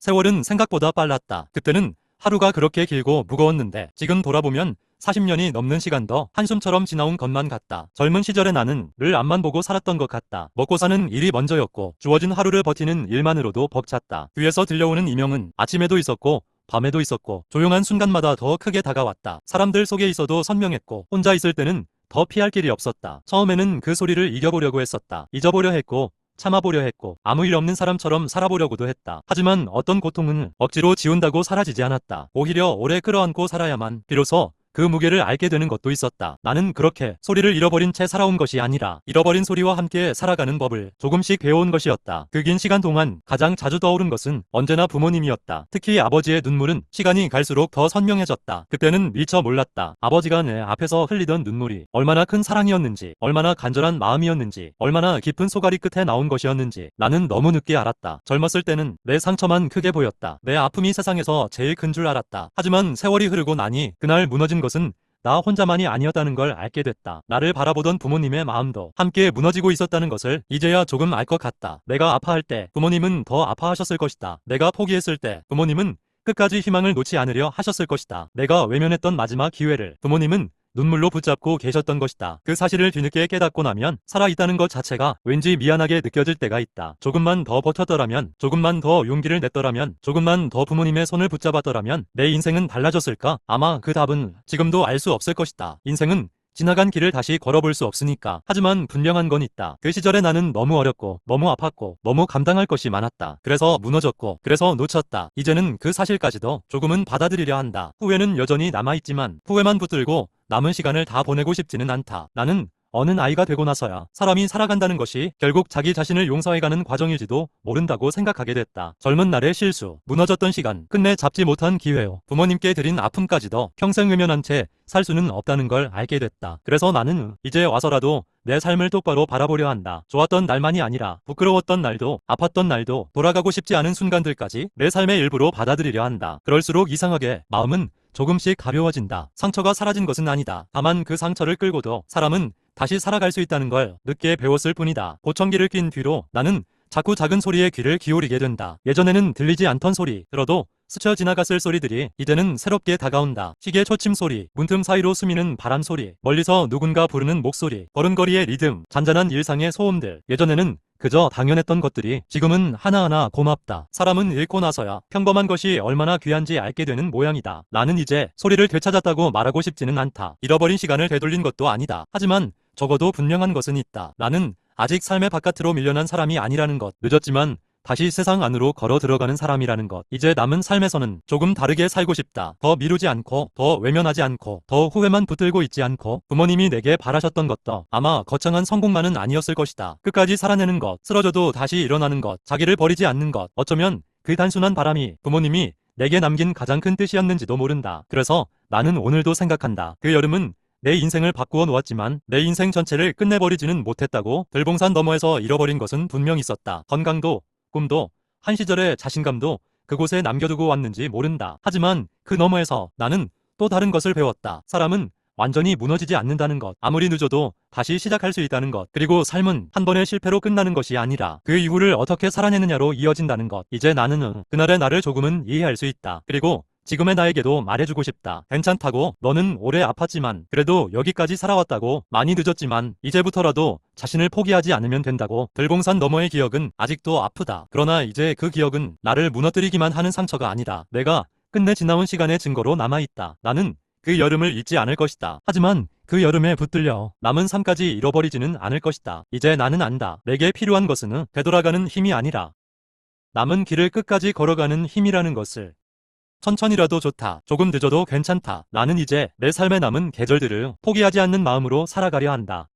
세월은 생각보다 빨랐다. 그때는 하루가 그렇게 길고 무거웠는데 지금 돌아보면 40년이 넘는 시간도 한숨처럼 지나온 것만 같다. 젊은 시절의 나는 늘 앞만 보고 살았던 것 같다. 먹고 사는 일이 먼저였고 주어진 하루를 버티는 일만으로도 벅찼다. 뒤에서 들려오는 이명은 아침에도 있었고 밤에도 있었고 조용한 순간마다 더 크게 다가왔다. 사람들 속에 있어도 선명했고 혼자 있을 때는 더 피할 길이 없었다. 처음에는 그 소리를 이겨보려고 했었다. 잊어보려 했고 참아보려 했고 아무 일 없는 사람처럼 살아보려고도 했다. 하지만 어떤 고통은 억지로 지운다고 사라지지 않았다. 오히려 오래 끌어안고 살아야만 비로소 그 무게를 알게 되는 것도 있었다. 나는 그렇게 소리를 잃어버린 채 살아온 것이 아니라 잃어버린 소리와 함께 살아가는 법을 조금씩 배워온 것이었다. 그 긴 시간 동안 가장 자주 떠오른 것은 언제나 부모님이었다. 특히 아버지의 눈물은 시간이 갈수록 더 선명해졌다. 그때는 미처 몰랐다. 아버지가 내 앞에서 흘리던 눈물이 얼마나 큰 사랑이었는지, 얼마나 간절한 마음이었는지, 얼마나 깊은 소가리 끝에 나온 것이었는지 나는 너무 늦게 알았다. 젊었을 때는 내 상처만 크게 보였다. 내 아픔이 세상에서 제일 큰 줄 알았다. 하지만 세월이 흐르고 나니 그날 무너진 것은 나 혼자만이 아니었다는 걸 알게 됐다. 나를 바라보던 부모님의 마음도 함께 무너지고 있었다는 것을 이제야 조금 알 것 같다. 내가 아파할 때 부모님은 더 아파하셨을 것이다. 내가 포기했을 때 부모님은 끝까지 희망을 놓지 않으려 하셨을 것이다. 내가 외면했던 마지막 기회를 부모님은 눈물로 붙잡고 계셨던 것이다. 그 사실을 뒤늦게 깨닫고 나면 살아있다는 것 자체가 왠지 미안하게 느껴질 때가 있다. 조금만 더 버텼더라면, 조금만 더 용기를 냈더라면, 조금만 더 부모님의 손을 붙잡았더라면 내 인생은 달라졌을까? 아마 그 답은 지금도 알 수 없을 것이다. 인생은 지나간 길을 다시 걸어볼 수 없으니까. 하지만 분명한 건 있다. 그 시절에 나는 너무 어렸고 너무 아팠고 너무 감당할 것이 많았다. 그래서 무너졌고 그래서 놓쳤다. 이제는 그 사실까지도 조금은 받아들이려 한다. 후회는 여전히 남아있지만 후회만 붙들고 남은 시간을 다 보내고 싶지는 않다. 나는 어느 나이가 되고 나서야 사람이 살아간다는 것이 결국 자기 자신을 용서해가는 과정일지도 모른다고 생각하게 됐다. 젊은 날의 실수, 무너졌던 시간, 끝내 잡지 못한 기회요, 부모님께 드린 아픔까지도 평생 외면한 채 살 수는 없다는 걸 알게 됐다. 그래서 나는 이제 와서라도 내 삶을 똑바로 바라보려 한다. 좋았던 날만이 아니라 부끄러웠던 날도, 아팠던 날도, 돌아가고 싶지 않은 순간들까지 내 삶의 일부로 받아들이려 한다. 그럴수록 이상하게 마음은 조금씩 가벼워진다. 상처가 사라진 것은 아니다. 다만 그 상처를 끌고도 사람은 다시 살아갈 수 있다는 걸 늦게 배웠을 뿐이다. 보청기를 낀 뒤로 나는 자꾸 작은 소리에 귀를 기울이게 된다. 예전에는 들리지 않던 소리, 들어도 스쳐 지나갔을 소리들이 이제는 새롭게 다가온다. 시계 초침 소리, 문틈 사이로 스미는 바람 소리, 멀리서 누군가 부르는 목소리, 걸음걸이의 리듬, 잔잔한 일상의 소음들. 예전에는 그저 당연했던 것들이 지금은 하나하나 고맙다. 사람은 잃고 나서야 평범한 것이 얼마나 귀한지 알게 되는 모양이다. 나는 이제 소리를 되찾았다고 말하고 싶지는 않다. 잃어버린 시간을 되돌린 것도 아니다. 하지만 적어도 분명한 것은 있다. 나는 아직 삶의 바깥으로 밀려난 사람이 아니라는 것. 늦었지만 다시 세상 안으로 걸어 들어가는 사람이라는 것. 이제 남은 삶에서는 조금 다르게 살고 싶다. 더 미루지 않고, 더 외면하지 않고, 더 후회만 붙들고 있지 않고. 부모님이 내게 바라셨던 것도 아마 거창한 성공만은 아니었을 것이다. 끝까지 살아내는 것, 쓰러져도 다시 일어나는 것, 자기를 버리지 않는 것. 어쩌면 그 단순한 바람이 부모님이 내게 남긴 가장 큰 뜻이었는지도 모른다. 그래서 나는 오늘도 생각한다. 그 여름은 내 인생을 바꾸어 놓았지만 내 인생 전체를 끝내버리지는 못했다고. 들봉산 너머에서 잃어버린 것은 분명 있었다. 건강도, 꿈도, 한 시절의 자신감도 그곳에 남겨두고 왔는지 모른다. 하지만 그 너머에서 나는 또 다른 것을 배웠다. 사람은 완전히 무너지지 않는다는 것, 아무리 늦어도 다시 시작할 수 있다는 것, 그리고 삶은 한 번의 실패로 끝나는 것이 아니라 그 이후를 어떻게 살아내느냐로 이어진다는 것. 이제 나는 그날의 나를 조금은 이해할 수 있다. 그리고 지금의 나에게도 말해주고 싶다. 괜찮다고. 너는 오래 아팠지만 그래도 여기까지 살아왔다고. 많이 늦었지만 이제부터라도 자신을 포기하지 않으면 된다고. 들봉산 너머의 기억은 아직도 아프다. 그러나 이제 그 기억은 나를 무너뜨리기만 하는 상처가 아니라 내가 끝내 지나온 시간의 증거로 남아있다. 나는 그 여름을 잊지 않을 것이다. 하지만 그 여름에 붙들려 남은 삶까지 잃어버리지는 않을 것이다. 이제 나는 안다. 내게 필요한 것은 되돌아가는 힘이 아니라 남은 길을 끝까지 걸어가는 힘이라는 것을. 천천히라도 좋다. 조금 늦어도 괜찮다. 나는 이제 내 삶에 남은 계절들을 포기하지 않는 마음으로 살아가려 한다.